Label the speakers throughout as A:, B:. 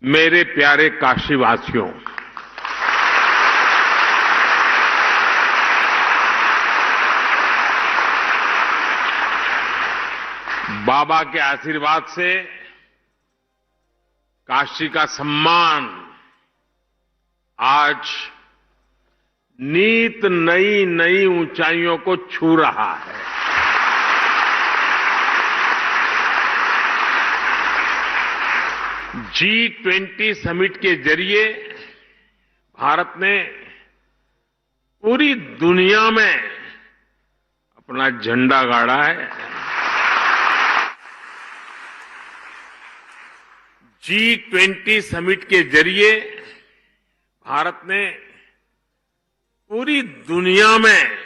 A: मेरे प्यारे काशीवासियों, बाबा के आशीर्वाद से काशी का सम्मान आज नीत नई नई ऊंचाइयों को छू रहा है। G20 समिट के जरिए भारत ने पूरी दुनिया में अपना झंडा गाड़ा है। G20 समिट के जरिए भारत ने पूरी दुनिया में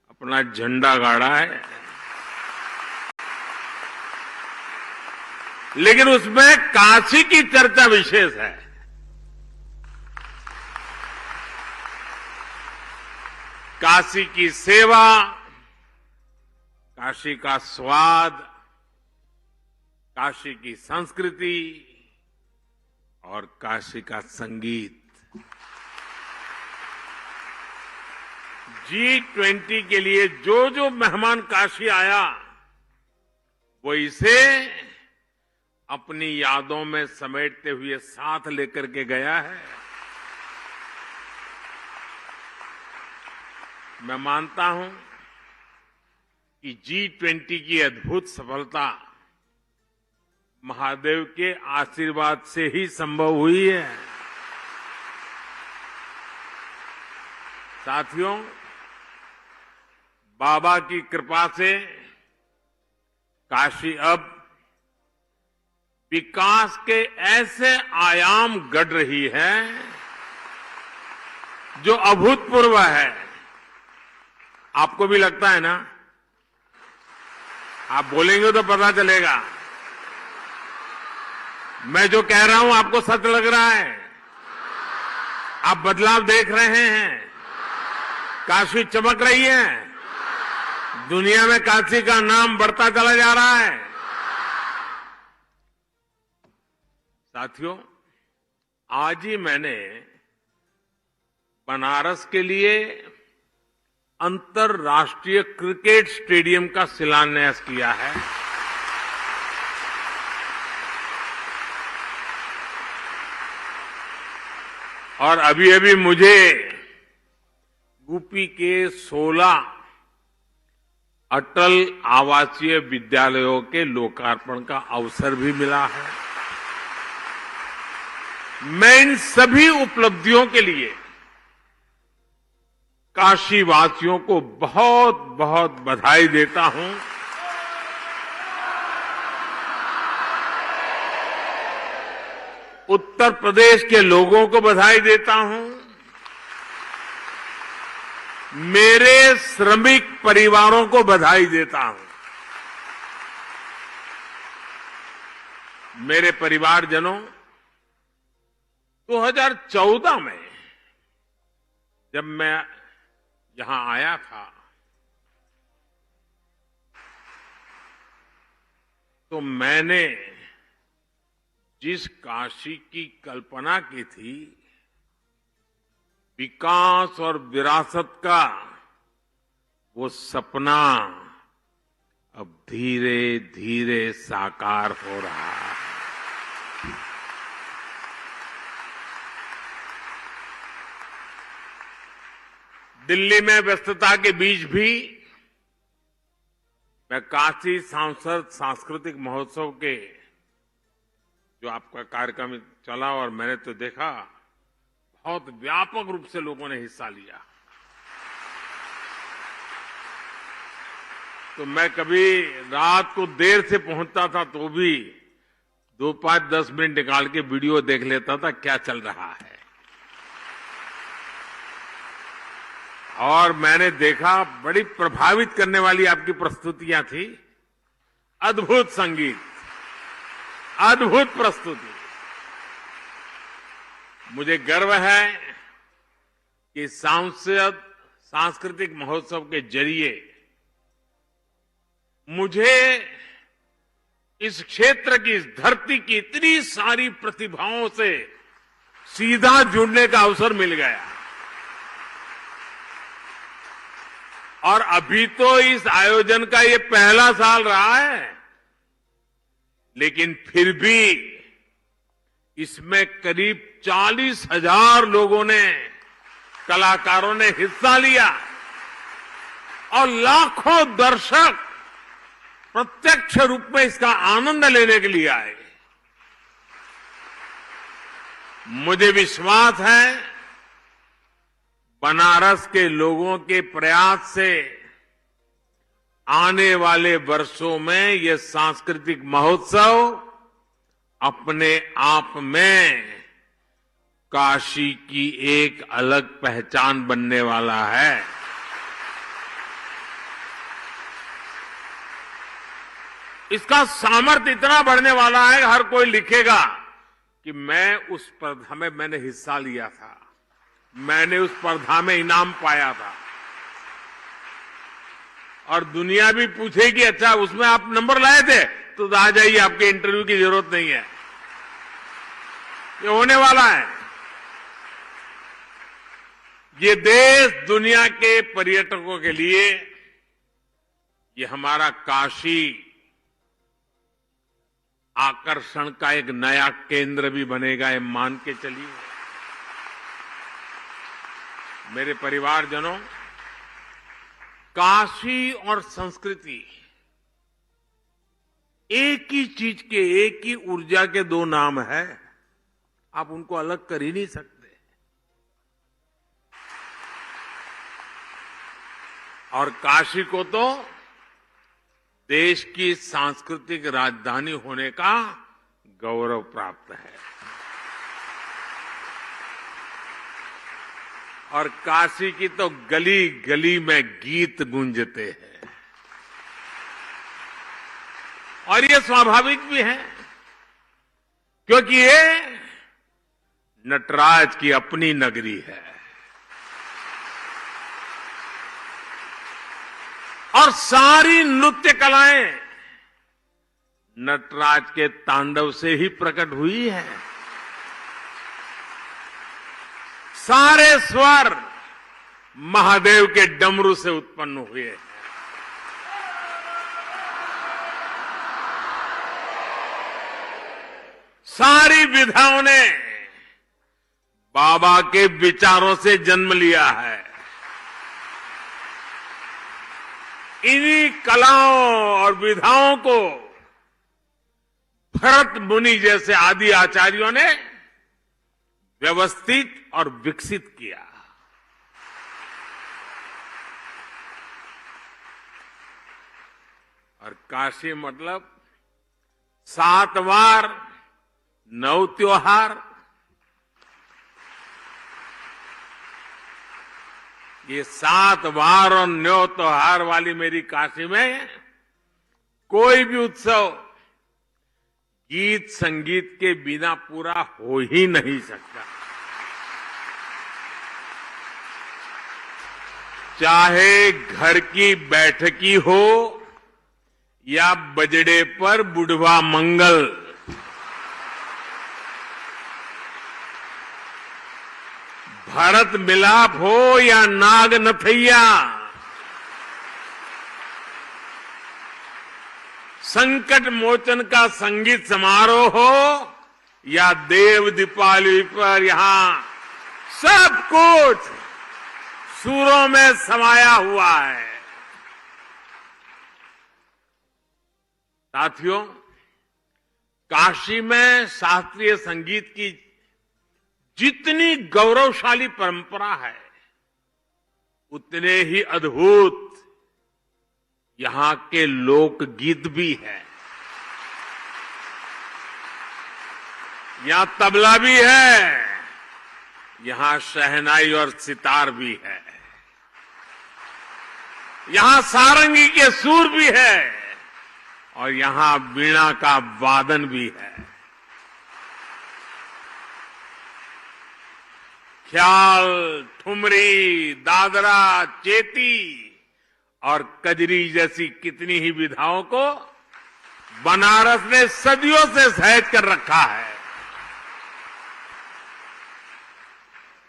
A: अपना झंडा गाड़ा है, लेकिन उसमें काशी की चर्चा विशेष है। काशी की सेवा, काशी का स्वाद, काशी की संस्कृति और काशी का संगीत। G20 के लिए जो जो मेहमान काशी आया वो इसे अपनी यादों में समेटते हुए साथ लेकर के गया है। मैं मानता हूं कि G20 की अद्भुत सफलता महादेव के आशीर्वाद से ही संभव हुई है। साथियों, बाबा की कृपा से काशी अब विकास के ऐसे आयाम गढ़ रही है जो अभूतपूर्व है। आपको भी लगता है ना? आप बोलेंगे तो पता चलेगा। मैं जो कह रहा हूं आपको सच लग रहा है? आप बदलाव देख रहे हैं? काशी चमक रही है? दुनिया में काशी का नाम बढ़ता चला जा रहा है। साथियों, आज ही मैंने बनारस के लिए अंतर्राष्ट्रीय क्रिकेट स्टेडियम का शिलान्यास किया है। और अभी अभी मुझे यूपी के 16 अटल आवासीय विद्यालयों के लोकार्पण का अवसर भी मिला है। मैं इन सभी उपलब्धियों के लिए काशीवासियों को बहुत बहुत बधाई देता हूं। उत्तर प्रदेश के लोगों को बधाई देता हूं। मेरे श्रमिक परिवारों को बधाई देता हूं। मेरे परिवारजनों, 2014 में जब मैं यहां आया था तो मैंने जिस काशी की कल्पना की थी, विकास और विरासत का, वो सपना अब धीरे धीरे साकार हो रहा है। दिल्ली में व्यस्तता के बीच भी मैं काशी सांस्कृतिक महोत्सव के जो आपका कार्यक्रम चला और मैंने तो देखा, बहुत व्यापक रूप से लोगों ने हिस्सा लिया। तो मैं कभी रात को देर से पहुंचता था तो भी 2-5-10 मिनट निकाल के वीडियो देख लेता था क्या चल रहा है। और मैंने देखा बड़ी प्रभावित करने वाली आपकी प्रस्तुतियां थी। अद्भुत संगीत, अद्भुत प्रस्तुति। मुझे गर्व है कि सांस्कृतिक महोत्सव के जरिए मुझे इस क्षेत्र की, इस धरती की इतनी सारी प्रतिभाओं से सीधा जुड़ने का अवसर मिल गया। और अभी तो इस आयोजन का ये पहला साल रहा है, लेकिन फिर भी इसमें करीब 40,000 लोगों ने, कलाकारों ने हिस्सा लिया और लाखों दर्शक प्रत्यक्ष रूप में इसका आनंद लेने के लिए आए। मुझे विश्वास है बनारस के लोगों के प्रयास से आने वाले वर्षों में यह सांस्कृतिक महोत्सव अपने आप में काशी की एक अलग पहचान बनने वाला है। इसका सामर्थ्य इतना बढ़ने वाला है, हर कोई लिखेगा कि मैं उस स्पर्धा में मैंने हिस्सा लिया था, मैंने उस स्पर्धा में इनाम पाया था। और दुनिया भी पूछेगी, अच्छा उसमें आप नंबर लाए थे, तो आ जाइए, आपके इंटरव्यू की जरूरत नहीं है, ये होने वाला है। ये देश दुनिया के पर्यटकों के लिए, ये हमारा काशी आकर्षण का एक नया केंद्र भी बनेगा, ये मान के चलिए। मेरे परिवारजनों, काशी और संस्कृति एक ही चीज के, एक ही ऊर्जा के दो नाम है, आप उनको अलग कर ही नहीं सकते। और काशी को तो देश की सांस्कृतिक राजधानी होने का गौरव प्राप्त है। और काशी की तो गली गली में गीत गूंजते हैं, और ये स्वाभाविक भी है, क्योंकि ये नटराज की अपनी नगरी है। और सारी नृत्य कलाएं नटराज के तांडव से ही प्रकट हुई है। सारे स्वर महादेव के डमरू से उत्पन्न हुए हैं। सारी विधाओं ने बाबा के विचारों से जन्म लिया है। इन्हीं कलाओं और विधाओं को भरत मुनि जैसे आदि आचार्यों ने व्यवस्थित और विकसित किया। और काशी मतलब 7 वार 9 त्योहार, ये 7 वार और 9 त्योहार वाली मेरी काशी में कोई भी उत्सव गीत संगीत के बिना पूरा हो ही नहीं सकता। चाहे घर की बैठकी हो या बजड़े पर बुढ़वा मंगल, भरत मिलाप हो या नाग नथैया, संकट मोचन का संगीत समारोह हो या देव दीपावली पर यहां सब कुछ सुरों में समाया हुआ है। साथियों, काशी में शास्त्रीय संगीत की जितनी गौरवशाली परंपरा है, उतने ही अद्भुत यहां के लोकगीत भी है। यहां तबला भी है, यहां शहनाई और सितार भी है, यहां सारंगी के सुर भी है और यहां वीणा का वादन भी है। ख्याल, ठुमरी, दादरा, चेती और कजरी जैसी कितनी ही विधाओं को बनारस ने सदियों से सहज कर रखा है।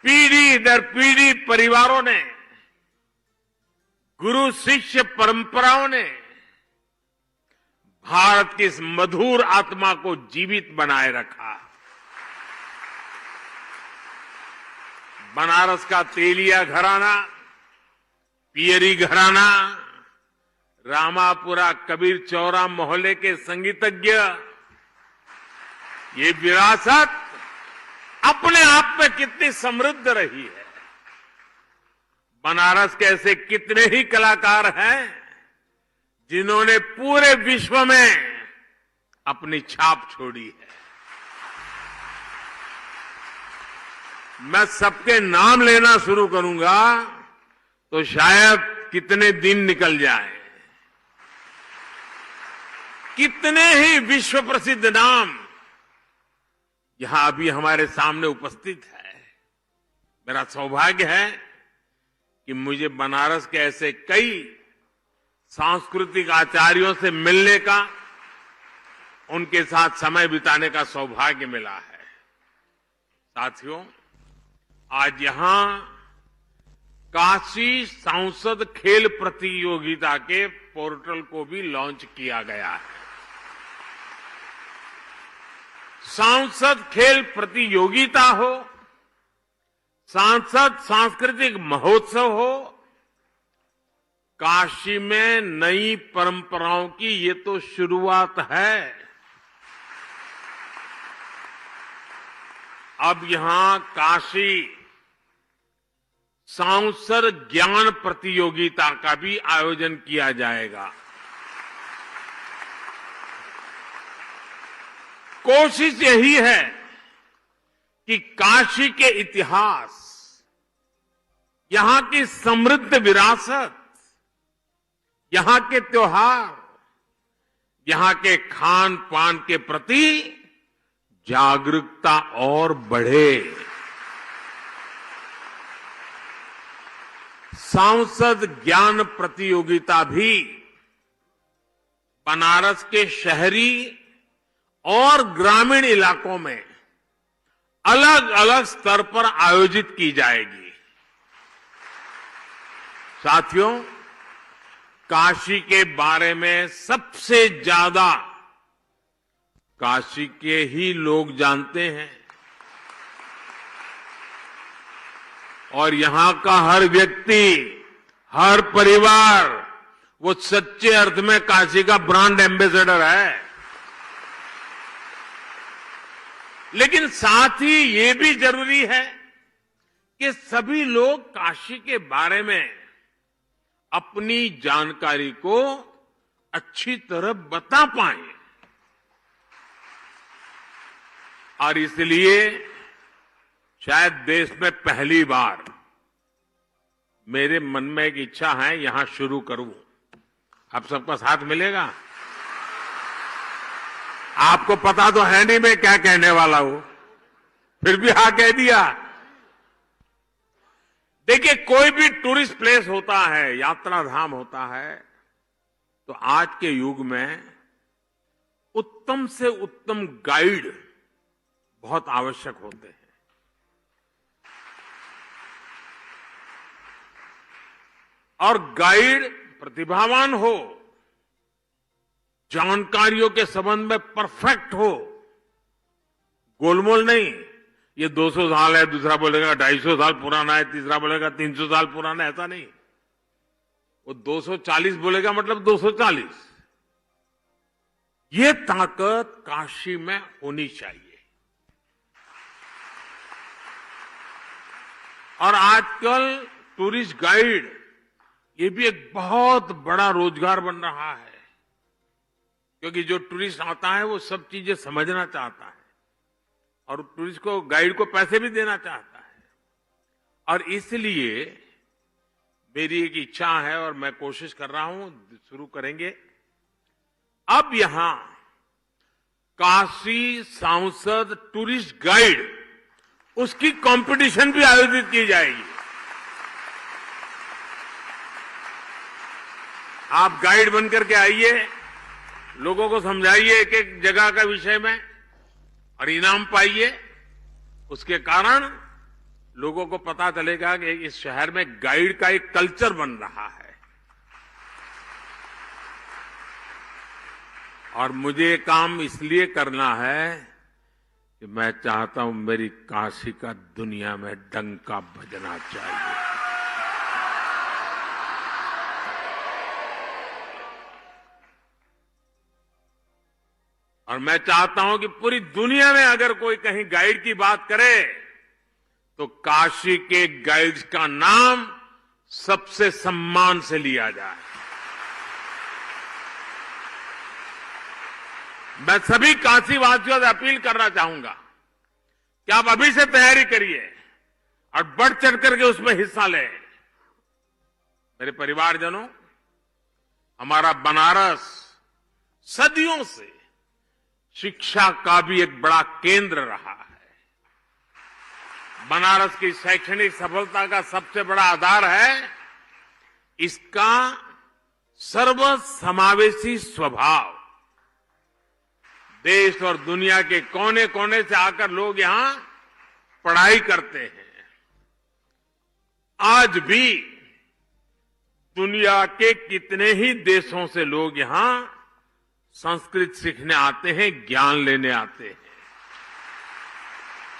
A: पीढ़ी दर पीढ़ी परिवारों ने, गुरु शिष्य परंपराओं ने भारत की इस मधुर आत्मा को जीवित बनाए रखा। बनारस का तेलिया घराना, पियरी घराना, रामापुरा कबीर चौरा मोहल्ले के संगीतज्ञ, ये विरासत अपने आप में कितनी समृद्ध रही है। बनारस के ऐसे कितने ही कलाकार हैं जिन्होंने पूरे विश्व में अपनी छाप छोड़ी है। मैं सबके नाम लेना शुरू करूंगा तो शायद कितने दिन निकल जाए। कितने ही विश्व प्रसिद्ध नाम यहां अभी हमारे सामने उपस्थित है। मेरा सौभाग्य है कि मुझे बनारस के ऐसे कई सांस्कृतिक आचार्यों से मिलने का, उनके साथ समय बिताने का सौभाग्य मिला है। साथियों, आज यहां काशी सांसद खेल प्रतियोगिता के पोर्टल को भी लॉन्च किया गया है। सांसद खेल प्रतियोगिता हो, सांसद सांस्कृतिक महोत्सव हो, काशी में नई परंपराओं की ये तो शुरुआत है। अब यहां काशी सांसद ज्ञान प्रतियोगिता का भी आयोजन किया जाएगा। कोशिश यही है कि काशी के इतिहास, यहां की समृद्ध विरासत, यहां के त्योहार, यहां के खान पान के प्रति जागरूकता और बढ़े। सांसद ज्ञान प्रतियोगिता भी बनारस के शहरी और ग्रामीण इलाकों में अलग अलग स्तर पर आयोजित की जाएगी। साथियों, काशी के बारे में सबसे ज्यादा काशी के ही लोग जानते हैं और यहां का हर व्यक्ति, हर परिवार वो सच्चे अर्थ में काशी का ब्रांड एम्बेसडर है। लेकिन साथ ही ये भी जरूरी है कि सभी लोग काशी के बारे में अपनी जानकारी को अच्छी तरह बता पाएं। और इसलिए शायद देश में पहली बार मेरे मन में एक इच्छा है, यहां शुरू करूं। आप सबका साथ मिलेगा? आपको पता तो है नहीं मैं क्या कहने वाला हूं, फिर भी हाँ कह दिया। देखिए, कोई भी टूरिस्ट प्लेस होता है, यात्रा धाम होता है, तो आज के युग में उत्तम से उत्तम गाइड बहुत आवश्यक होते हैं। और गाइड प्रतिभावान हो, जानकारियों के संबंध में परफेक्ट हो, गोलमोल नहीं, ये 200 साल है, दूसरा बोलेगा 250 साल पुराना है, तीसरा बोलेगा 300 साल पुराना है, ऐसा नहीं। वो 240 बोलेगा मतलब 240। ये ताकत काशी में होनी चाहिए। और आजकल टूरिस्ट गाइड ये भी एक बहुत बड़ा रोजगार बन रहा है, क्योंकि जो टूरिस्ट आता है वो सब चीजें समझना चाहता है और टूरिस्ट को, गाइड को पैसे भी देना चाहता है। और इसलिए मेरी एक इच्छा है और मैं कोशिश कर रहा हूं, शुरू करेंगे। अब यहां काशी सांसद टूरिस्ट गाइड, उसकी कंपटीशन भी आयोजित की जाएगी। आप गाइड बनकर के आइए लोगों को समझाइए एक एक जगह का विषय में और इनाम पाइए। उसके कारण लोगों को पता चलेगा कि इस शहर में गाइड का एक कल्चर बन रहा है। और मुझे ये काम इसलिए करना है कि मैं चाहता हूं मेरी काशी का दुनिया में डंका बजना चाहिए। और मैं चाहता हूं कि पूरी दुनिया में अगर कोई कहीं गाइड की बात करे तो काशी के गाइड्स का नाम सबसे सम्मान से लिया जाए। मैं सभी काशीवासियों से अपील करना चाहूंगा कि आप अभी से तैयारी करिए और बढ़ चढ़ करके उसमें हिस्सा लें। मेरे परिवारजनों, हमारा बनारस सदियों से शिक्षा का भी एक बड़ा केंद्र रहा है। बनारस की शैक्षणिक सफलता का सबसे बड़ा आधार है इसका सर्वसमावेशी स्वभाव। देश और दुनिया के कोने कोने से आकर लोग यहां पढ़ाई करते हैं। आज भी दुनिया के कितने ही देशों से लोग यहां संस्कृत सीखने आते हैं, ज्ञान लेने आते हैं।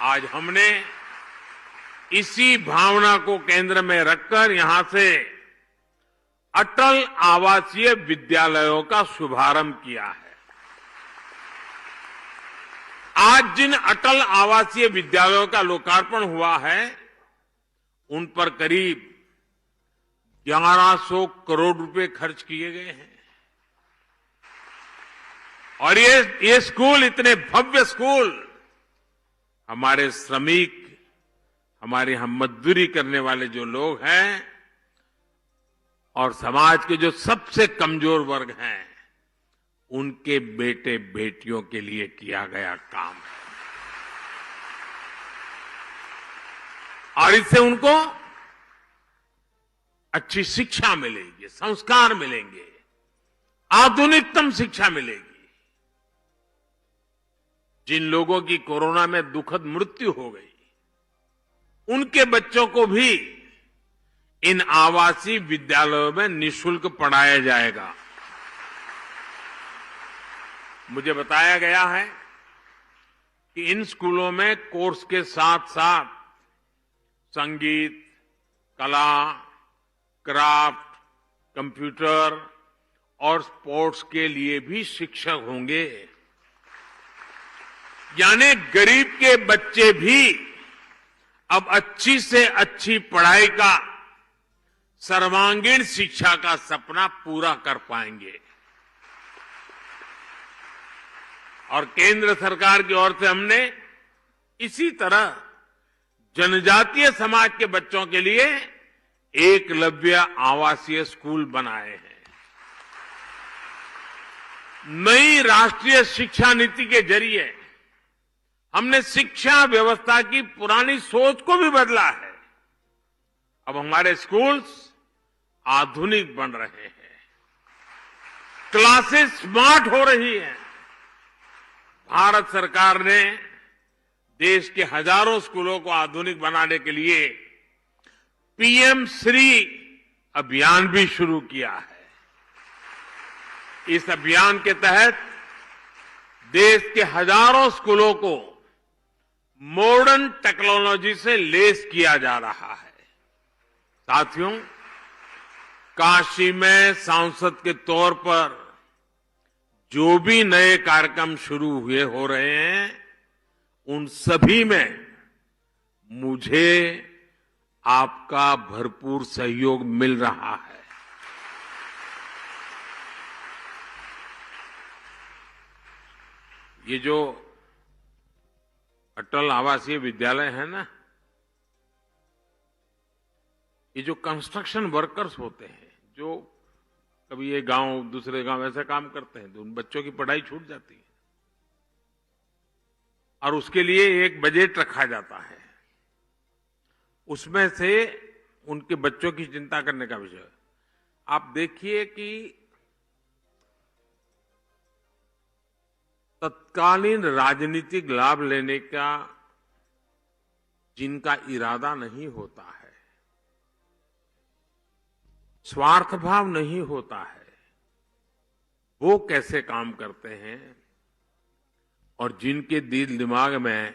A: आज हमने इसी भावना को केंद्र में रखकर यहां से अटल आवासीय विद्यालयों का शुभारंभ किया है। आज जिन अटल आवासीय विद्यालयों का लोकार्पण हुआ है उन पर करीब 1100 करोड़ रुपए खर्च किए गए हैं। और ये स्कूल, इतने भव्य स्कूल, हमारे श्रमिक, हमारे यहां मजदूरी करने वाले जो लोग हैं और समाज के जो सबसे कमजोर वर्ग हैं उनके बेटे बेटियों के लिए किया गया काम है। और इससे उनको अच्छी शिक्षा मिलेगी, संस्कार मिलेंगे, आधुनिकतम शिक्षा मिलेगी। जिन लोगों की कोरोना में दुखद मृत्यु हो गई उनके बच्चों को भी इन आवासीय विद्यालयों में निःशुल्क पढ़ाया जाएगा। मुझे बताया गया है कि इन स्कूलों में कोर्स के साथ साथ संगीत, कला, क्राफ्ट, कंप्यूटर और स्पोर्ट्स के लिए भी शिक्षक होंगे। यानी गरीब के बच्चे भी अब अच्छी से अच्छी पढ़ाई का, सर्वांगीण शिक्षा का सपना पूरा कर पाएंगे। और केंद्र सरकार की ओर से हमने इसी तरह जनजातीय समाज के बच्चों के लिए एकलव्य आवासीय स्कूल बनाए हैं। नई राष्ट्रीय शिक्षा नीति के जरिए हमने शिक्षा व्यवस्था की पुरानी सोच को भी बदला है। अब हमारे स्कूल्स आधुनिक बन रहे हैं, क्लासेस स्मार्ट हो रही हैं। भारत सरकार ने देश के हजारों स्कूलों को आधुनिक बनाने के लिए पीएम श्री अभियान भी शुरू किया है। इस अभियान के तहत देश के हजारों स्कूलों को मॉडर्न टेक्नोलॉजी से लैस किया जा रहा है। साथियों, काशी में सांसद के तौर पर जो भी नए कार्यक्रम शुरू हुए हो रहे हैं उन सभी में मुझे आपका भरपूर सहयोग मिल रहा है। ये जो अटल आवासीय विद्यालय है ना, ये जो कंस्ट्रक्शन वर्कर्स होते हैं, जो कभी ये गांव दूसरे गांव ऐसे काम करते हैं, तो उन बच्चों की पढ़ाई छूट जाती है और उसके लिए एक बजट रखा जाता है। उसमें से उनके बच्चों की चिंता करने का विषय। आप देखिए कि तत्कालीन राजनीतिक लाभ लेने का जिनका इरादा नहीं होता है, स्वार्थ भाव नहीं होता है, वो कैसे काम करते हैं, और जिनके दिल दिमाग में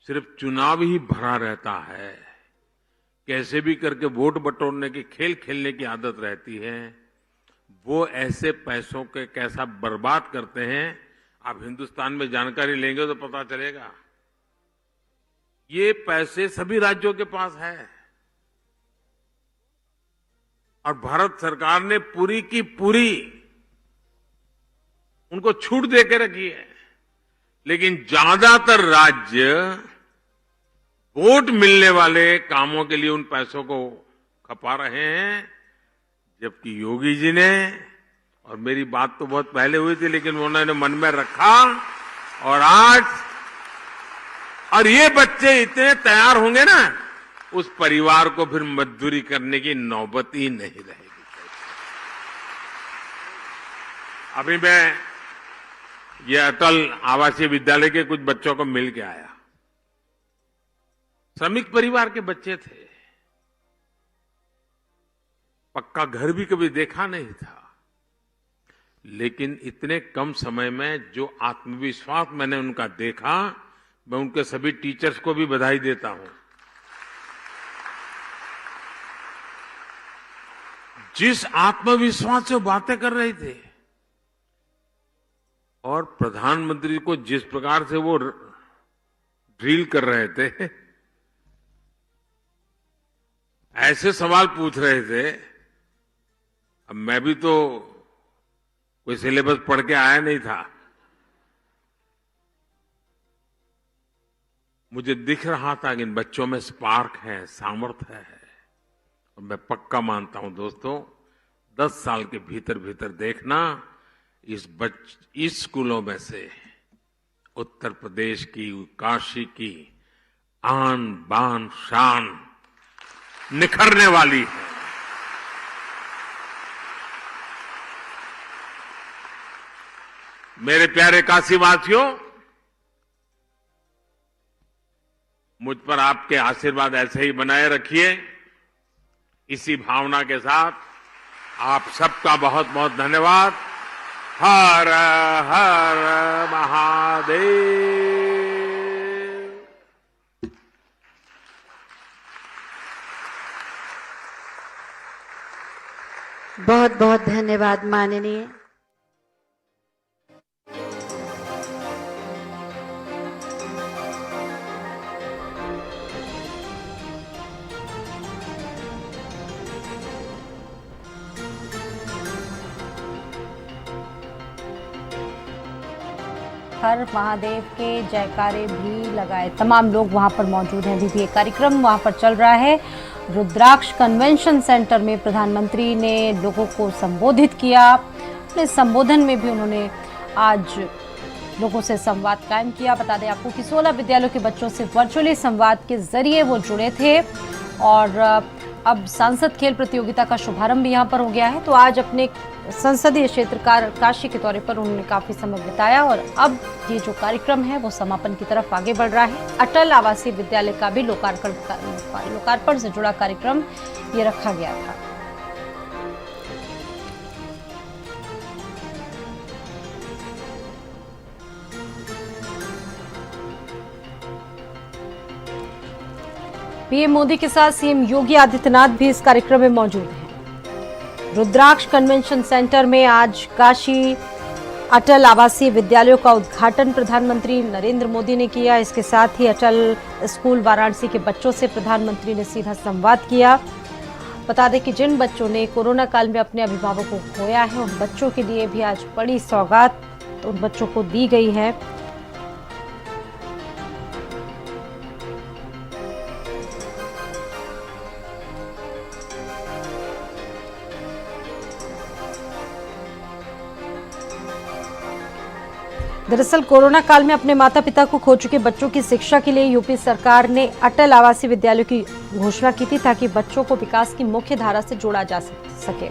A: सिर्फ चुनाव ही भरा रहता है, कैसे भी करके वोट बटोरने की खेल खेलने की आदत रहती है, वो ऐसे पैसों के कैसा बर्बाद करते हैं। आप हिंदुस्तान में जानकारी लेंगे तो पता चलेगा। ये पैसे सभी राज्यों के पास है और भारत सरकार ने पूरी की पूरी उनको छूट दे के रखी है, लेकिन ज्यादातर राज्य वोट मिलने वाले कामों के लिए उन पैसों को खपा रहे हैं, जबकि योगी जी ने, और मेरी बात तो बहुत पहले हुई थी लेकिन उन्होंने मन में रखा, और आज और ये बच्चे इतने तैयार होंगे ना, उस परिवार को फिर मजदूरी करने की नौबत ही नहीं रहेगी। अभी मैं ये अटल आवासीय विद्यालय के कुछ बच्चों को मिल के आया। श्रमिक परिवार के बच्चे थे, पक्का घर भी कभी देखा नहीं था, लेकिन इतने कम समय में जो आत्मविश्वास मैंने उनका देखा, मैं उनके सभी टीचर्स को भी बधाई देता हूं। जिस आत्मविश्वास से बातें कर रहे थे और प्रधानमंत्री को जिस प्रकार से वो ड्रिल कर रहे थे, ऐसे सवाल पूछ रहे थे। अब मैं भी तो कोई सिलेबस पढ़ के आया नहीं था, मुझे दिख रहा था कि इन बच्चों में स्पार्क है, सामर्थ्य है, और मैं पक्का मानता हूं दोस्तों, 10 साल के भीतर भीतर देखना इस स्कूलों में से उत्तर प्रदेश की, काशी की आन बान शान निखरने वाली है। मेरे प्यारे काशीवासियों, मुझ पर आपके आशीर्वाद ऐसे ही बनाए रखिए। इसी भावना के साथ आप सबका बहुत बहुत धन्यवाद। हर हर महादेव।
B: बहुत बहुत धन्यवाद माननीय।
C: हर महादेव के जयकारे भी लगाए। तमाम लोग वहां पर मौजूद हैं। अभी भी एक कार्यक्रम वहां पर चल रहा है। रुद्राक्ष कन्वेंशन सेंटर में प्रधानमंत्री ने लोगों को संबोधित किया। अपने संबोधन में भी उन्होंने आज लोगों से संवाद कायम किया। बता दें आपको कि 16 विद्यालयों के बच्चों से वर्चुअली संवाद के जरिए वो जुड़े थे और अब सांसद खेल प्रतियोगिता का शुभारंभ भी यहाँ पर हो गया है। तो आज अपने संसदीय क्षेत्र काशी के दौरे पर उन्होंने काफी समय बिताया और अब ये जो कार्यक्रम है वो समापन की तरफ आगे बढ़ रहा है। अटल आवासीय विद्यालय का भी लोकार्पण से जुड़ा कार्यक्रम ये रखा गया था। पीएम मोदी के साथ सीएम योगी आदित्यनाथ भी इस कार्यक्रम में मौजूद हैं। रुद्राक्ष कन्वेंशन सेंटर में आज काशी अटल आवासीय विद्यालयों का उद्घाटन प्रधानमंत्री नरेंद्र मोदी ने किया। इसके साथ ही अटल स्कूल वाराणसी के बच्चों से प्रधानमंत्री ने सीधा संवाद किया। बता दें कि जिन बच्चों ने कोरोना काल में अपने अभिभावकों को खोया है, उन बच्चों के लिए भी आज बड़ी सौगात उन बच्चों को दी गई है। दरअसल कोरोना काल में अपने माता पिता को खो चुके बच्चों की शिक्षा के लिए यूपी सरकार ने अटल आवासीय विद्यालयों की घोषणा की थी ताकि बच्चों को विकास की मुख्य धारा से जोड़ा जा सके।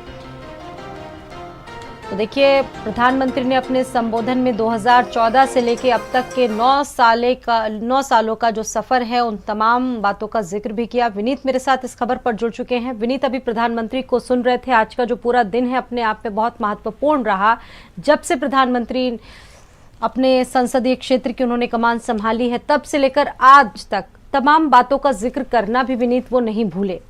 C: तो देखिए, प्रधानमंत्री ने अपने संबोधन में 2014 से लेके अब तक के 9 सालों का जो सफर है उन तमाम बातों का जिक्र भी किया। विनीत मेरे साथ इस खबर पर जुड़ चुके हैं। विनीत, अभी प्रधानमंत्री को सुन रहे थे। आज का जो पूरा दिन है अपने आप में बहुत महत्वपूर्ण रहा। जब से प्रधानमंत्री अपने संसदीय क्षेत्र की उन्होंने कमान संभाली है, तब से लेकर आज तक तमाम बातों का जिक्र करना भी विनीत वो नहीं भूले।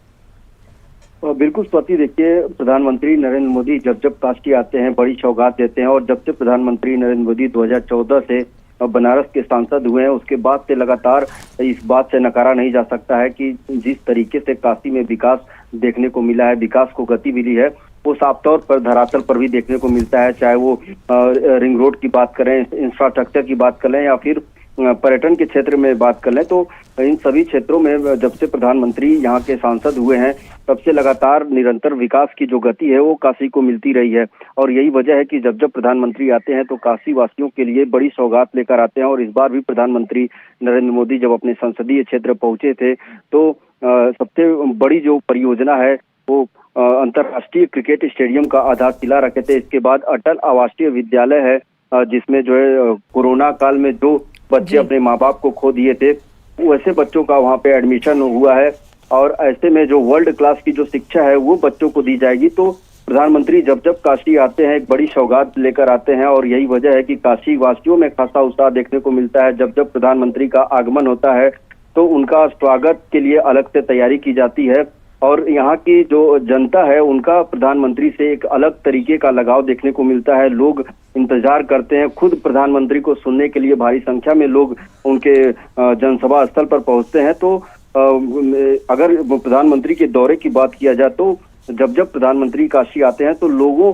D: बिल्कुल स्वाति, देखिए, प्रधानमंत्री नरेंद्र मोदी जब जब काशी आते हैं बड़ी सौगात देते हैं। और जब से प्रधानमंत्री नरेंद्र मोदी 2014 से बनारस के सांसद हुए हैं, उसके बाद से लगातार इस बात से नकारा नहीं जा सकता है कि जिस तरीके से काशी में विकास देखने को मिला है, विकास को गति मिली है, वो साफ तौर पर धरातल पर भी देखने को मिलता है। चाहे वो रिंग रोड की बात करें, इंफ्रास्ट्रक्चर की बात करें या फिर पर्यटन के क्षेत्र में बात कर लें, तो इन सभी क्षेत्रों में जब से प्रधानमंत्री यहाँ के सांसद हुए हैं तब से लगातार निरंतर विकास की जो गति है वो काशी को मिलती रही है। और यही वजह है कि जब जब प्रधानमंत्री आते हैं तो काशी वासियों के लिए बड़ी सौगात लेकर आते हैं। और इस बार भी प्रधानमंत्री नरेंद्र मोदी जब अपने संसदीय क्षेत्र पहुंचे थे तो सबसे बड़ी जो परियोजना है वो अंतर्राष्ट्रीय क्रिकेट स्टेडियम का आधारशिला रखे थे। इसके बाद अटल आवासीय विद्यालय है, जिसमें जो है कोरोना काल में जो बच्चे अपने माँ बाप को खो दिए थे वैसे बच्चों का वहाँ पे एडमिशन हुआ है। और ऐसे में जो वर्ल्ड क्लास की जो शिक्षा है वो बच्चों को दी जाएगी। तो प्रधानमंत्री जब जब काशी आते हैं एक बड़ी सौगात लेकर आते हैं। और यही वजह है कि काशी वासियों में खासा उत्साह देखने को मिलता है। जब जब प्रधानमंत्री का आगमन होता है तो उनका स्वागत के लिए अलग से तैयारी की जाती है। और यहाँ की जो जनता है उनका प्रधानमंत्री से एक अलग तरीके का लगाव देखने को मिलता है। लोग इंतजार करते हैं, खुद प्रधानमंत्री को सुनने के लिए भारी संख्या में लोग उनके जनसभा स्थल पर पहुंचते हैं। तो अगर प्रधानमंत्री के दौरे की बात किया जाए तो जब जब प्रधानमंत्री काशी आते हैं तो लोगों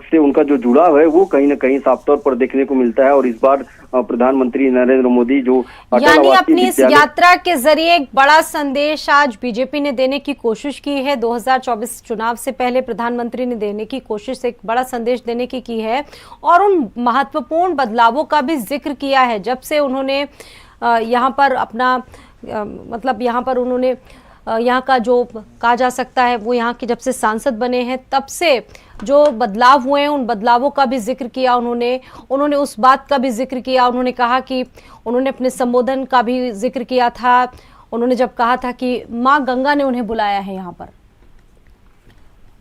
D: से उनका जो जुड़ाव है वो कहीं न कहीं साफ तौर पर देखने को मिलता है। और इस बार प्रधानमंत्री नरेंद्र मोदी जो
C: यानी अपनी इस यात्रा के जरिए एक बड़ा संदेश आज बीजेपी ने देने की कोशिश की है। 2024 चुनाव से पहले प्रधानमंत्री ने देने की कोशिश, एक बड़ा संदेश देने की है और उन महत्वपूर्ण बदलावों का भी जिक्र किया है। जब से उन्होंने यहाँ पर अपना मतलब यहाँ पर उन्होंने यहाँ का जो कहा जा सकता है वो यहाँ के जब से सांसद बने हैं तब से जो बदलाव हुए हैं उन बदलावों का भी जिक्र किया उन्होंने उस बात का भी जिक्र किया। उन्होंने कहा कि उन्होंने अपने संबोधन का भी जिक्र किया था। उन्होंने जब कहा था कि माँ गंगा ने उन्हें बुलाया है यहाँ पर।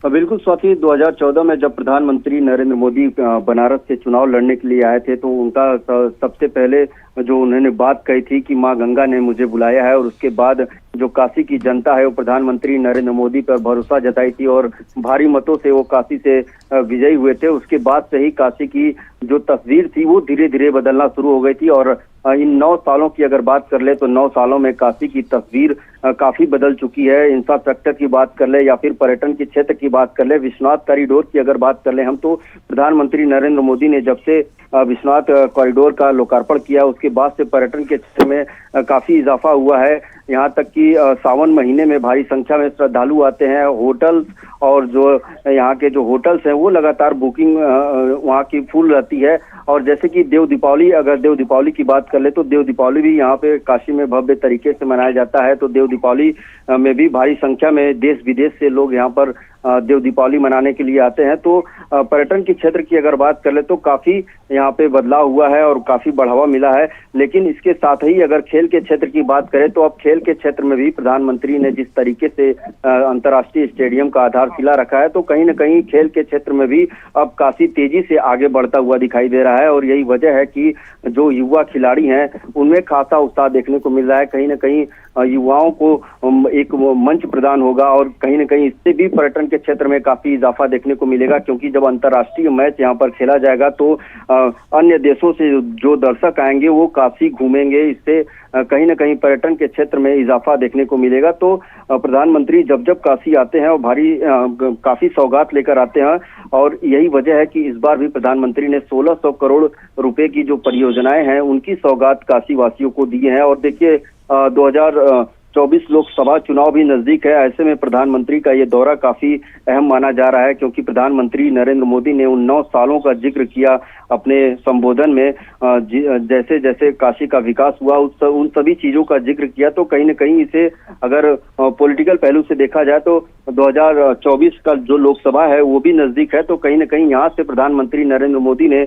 D: बिल्कुल स्वाति, 2014 में जब प्रधानमंत्री नरेंद्र मोदी बनारस से चुनाव लड़ने के लिए आए थे तो उनका सबसे पहले जो उन्होंने बात कही थी कि माँ गंगा ने मुझे बुलाया है। और उसके बाद जो काशी की जनता है वो प्रधानमंत्री नरेंद्र मोदी पर भरोसा जताई थी और भारी मतों से वो काशी से विजयी हुए थे। उसके बाद से ही काशी की जो तस्वीर थी वो धीरे धीरे बदलना शुरू हो गई थी। और इन 9 सालों की अगर बात कर ले तो 9 सालों में काशी की तस्वीर काफी बदल चुकी है। इंफ्रास्ट्रक्चर की बात कर ले या फिर पर्यटन के क्षेत्र की बात कर ले, विश्वनाथ कॉरिडोर की अगर बात कर ले हम, तो प्रधानमंत्री नरेंद्र मोदी ने जब से विश्वनाथ कॉरिडोर का लोकार्पण किया उसके बाद से पर्यटन के क्षेत्र में काफी इजाफा हुआ है। यहाँ तक कि सावन महीने में भारी संख्या में श्रद्धालु आते हैं। होटल और जो यहाँ के जो होटल्स हैं वो लगातार बुकिंग वहाँ की फुल रहती है। और जैसे कि देव दीपावली, अगर देव दीपावली की बात कर ले तो देव दीपावली भी यहाँ पे काशी में भव्य तरीके से मनाया जाता है। तो देव दीपावली में भी भारी संख्या में देश विदेश से लोग यहाँ पर देव दीपावली मनाने के लिए आते हैं। तो पर्यटन के क्षेत्र की अगर बात कर ले तो काफी यहाँ पे बदलाव हुआ है और काफी बढ़ावा मिला है। लेकिन इसके साथ ही अगर खेल के क्षेत्र की बात करें तो अब खेल के क्षेत्र में भी प्रधानमंत्री ने जिस तरीके से अंतर्राष्ट्रीय स्टेडियम का आधारशिला रखा है तो कहीं न कहीं खेल के क्षेत्र में भी अब काफी तेजी से आगे बढ़ता हुआ दिखाई दे रहा है। और यही वजह है कि जो युवा खिलाड़ी हैं उनमें खासा उत्साह देखने को मिल रहा है। कहीं न कहीं युवाओं को एक मंच प्रदान होगा और कहीं न कहीं इससे भी पर्यटन के क्षेत्र में काफी इजाफा देखने को मिलेगा। क्योंकि जब अंतर्राष्ट्रीय मैच यहाँ पर खेला जाएगा तो अन्य देशों से जो दर्शक आएंगे वो काफी घूमेंगे। इससे कहीं न कहीं पर्यटन के क्षेत्र में इजाफा देखने को मिलेगा। तो प्रधानमंत्री जब जब काशी आते हैं और काफी सौगात लेकर आते हैं। और यही वजह है कि इस बार भी प्रधानमंत्री ने 1600 करोड़ रुपए की जो परियोजनाएं हैं उनकी सौगात काशी वासियों को दी है। और देखिए 2024 लोकसभा चुनाव भी नजदीक है। ऐसे में प्रधानमंत्री का ये दौरा काफी अहम माना जा रहा है, क्योंकि प्रधानमंत्री नरेंद्र मोदी ने उन 9 सालों का जिक्र किया अपने संबोधन में। जैसे जैसे काशी का विकास हुआ उन सभी चीजों का जिक्र किया। तो कहीं न कहीं इसे अगर पॉलिटिकल पहलू से देखा जाए तो 2024 का जो लोकसभा है वो भी नजदीक है। तो कहीं न कहीं यहाँ से प्रधानमंत्री नरेंद्र मोदी ने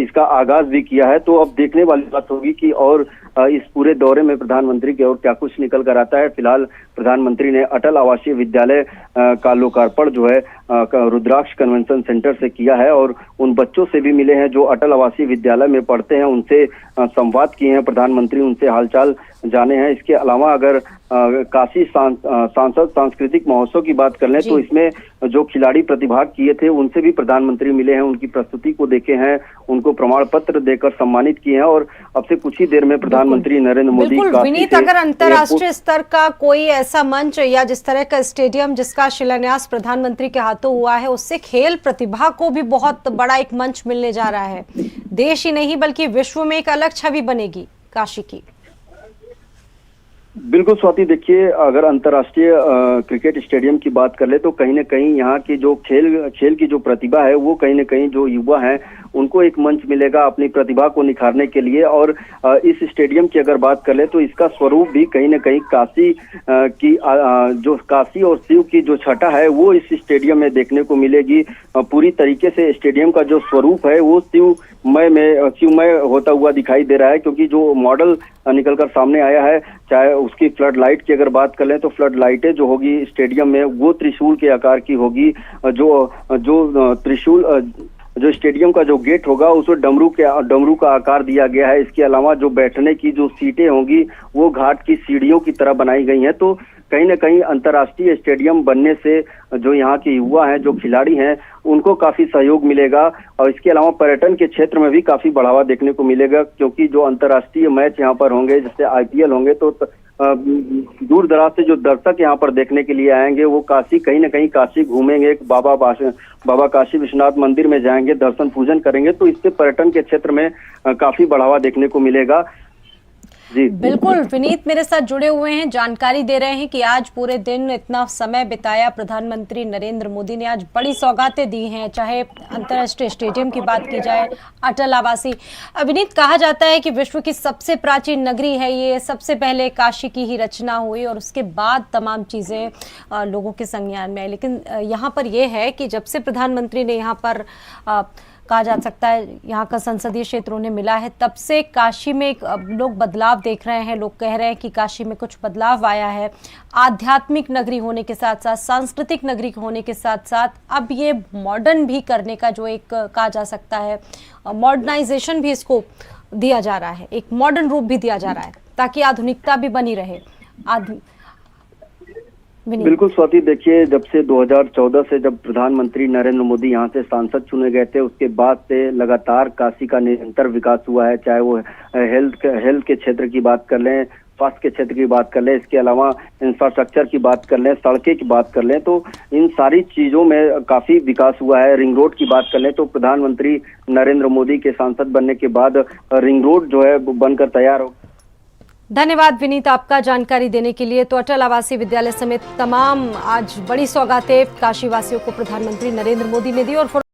D: इसका आगाज भी किया है। तो अब देखने वाली बात होगी कि और इस पूरे दौरे में प्रधानमंत्री की ओर क्या कुछ निकल कर आता है। फिलहाल प्रधानमंत्री ने अटल आवासीय विद्यालय का लोकार्पण जो है रुद्राक्ष कन्वेंशन सेंटर से किया है और उन बच्चों से भी मिले हैं जो अटल आवासीय विद्यालय में पढ़ते हैं, उनसे संवाद किए हैं प्रधानमंत्री, उनसे हालचाल जाने हैं। इसके अलावा अगर काशी सांसद सांस्कृतिक महोत्सव की बात कर लें तो इसमें जो खिलाड़ी प्रतिभाग किए थे उनसे भी प्रधानमंत्री मिले हैं, उनकी प्रस्तुति को देखे हैं, उनको प्रमाण पत्र देकर सम्मानित किए हैं। और अब से कुछ ही देर में प्रधानमंत्री नरेंद्र मोदी
C: विनीत, अगर अंतर्राष्ट्रीय स्तर का कोई ऐसा मंच या जिस तरह का स्टेडियम जिसका शिलान्यास प्रधानमंत्री के हाथों हुआ है, उससे खेल प्रतिभा को भी बहुत बड़ा एक मंच मिलने जा रहा है। देश ही नहीं बल्कि विश्व में एक अलग छवि बनेगी काशी की।
D: बिल्कुल स्वाति, देखिए अगर अंतर्राष्ट्रीय क्रिकेट स्टेडियम की बात कर ले तो कहीं न कहीं यहाँ की जो खेल की जो प्रतिभा है वो कहीं न कहीं जो युवा हैं उनको एक मंच मिलेगा अपनी प्रतिभा को निखारने के लिए। और इस स्टेडियम की अगर बात कर ले तो इसका स्वरूप भी कहीं न कहीं काशी की जो काशी और शिव की जो छटा है वो इस स्टेडियम में देखने को मिलेगी। पूरी तरीके से स्टेडियम का जो स्वरूप है वो शिवमय होता हुआ दिखाई दे रहा है, क्योंकि जो मॉडल निकलकर सामने आया है, चाहे उसकी फ्लड लाइट की अगर बात कर लें तो फ्लड लाइटें जो होगी स्टेडियम में वो त्रिशूल के आकार की होगी। जो त्रिशूल जो स्टेडियम का जो गेट होगा उसमें डमरू का आकार दिया गया है। इसके अलावा जो बैठने की जो सीटें होंगी वो घाट की सीढ़ियों की तरह बनाई गई हैं। तो कहीं न कहीं अंतर्राष्ट्रीय स्टेडियम बनने से जो यहाँ के युवा हैं, जो खिलाड़ी हैं, उनको काफी सहयोग मिलेगा। और इसके अलावा पर्यटन के क्षेत्र में भी काफी बढ़ावा देखने को मिलेगा, क्योंकि जो अंतर्राष्ट्रीय मैच यहाँ पर होंगे, जैसे IPL होंगे, तो दूर दराज से जो दर्शक यहाँ पर देखने के लिए आएंगे वो कहीं न कहीं काशी घूमेंगे, बाबा काशी विश्वनाथ मंदिर में जाएंगे, दर्शन पूजन करेंगे। तो इससे पर्यटन के क्षेत्र में काफी बढ़ावा देखने को मिलेगा। जी
C: बिल्कुल, विनीत मेरे साथ जुड़े हुए हैं, जानकारी दे रहे हैं कि आज पूरे दिन इतना समय बिताया प्रधानमंत्री नरेंद्र मोदी ने, आज बड़ी सौगातें दी हैं, चाहे अंतर्राष्ट्रीय स्टेडियम की बात की जाए, अटल आवासीय। विनीत, कहा जाता है कि विश्व की सबसे प्राचीन नगरी है ये, सबसे पहले काशी की ही रचना हुई और उसके बाद तमाम चीज़ें लोगों के संज्ञान में आई। लेकिन यहाँ पर यह है कि जब से प्रधानमंत्री ने यहाँ पर कहा जा सकता है यहाँ का संसदीय क्षेत्र उन्हें मिला है, तब से काशी में लोग बदलाव देख रहे हैं। लोग कह रहे हैं कि काशी में कुछ बदलाव आया है, आध्यात्मिक नगरी होने के साथ साथ, सांस्कृतिक नगरी होने के साथ साथ अब ये मॉडर्न भी करने का जो एक कहा जा सकता है मॉडर्नाइजेशन भी इसको दिया जा रहा है, एक मॉडर्न रूप भी दिया जा रहा है ताकि आधुनिकता भी बनी रहे।
D: बिल्कुल स्वाति, देखिए जब से 2014 से जब प्रधानमंत्री नरेंद्र मोदी यहाँ से सांसद चुने गए थे उसके बाद से लगातार काशी का निरंतर विकास हुआ है, चाहे वो हेल्थ के क्षेत्र की बात कर लें, स्वास्थ्य के क्षेत्र की बात कर लें, इसके अलावा इंफ्रास्ट्रक्चर की बात कर लें, सड़कें की बात कर लें, तो इन सारी चीजों में काफी विकास हुआ है। रिंग रोड की बात कर लें तो प्रधानमंत्री नरेंद्र मोदी के सांसद बनने के बाद रिंग रोड जो है बनकर तैयार हो।
C: धन्यवाद विनीत आपका जानकारी देने के लिए। तो अटल आवासीय विद्यालय समेत तमाम आज बड़ी सौगातें काशी वासियों को प्रधानमंत्री नरेंद्र मोदी ने दी और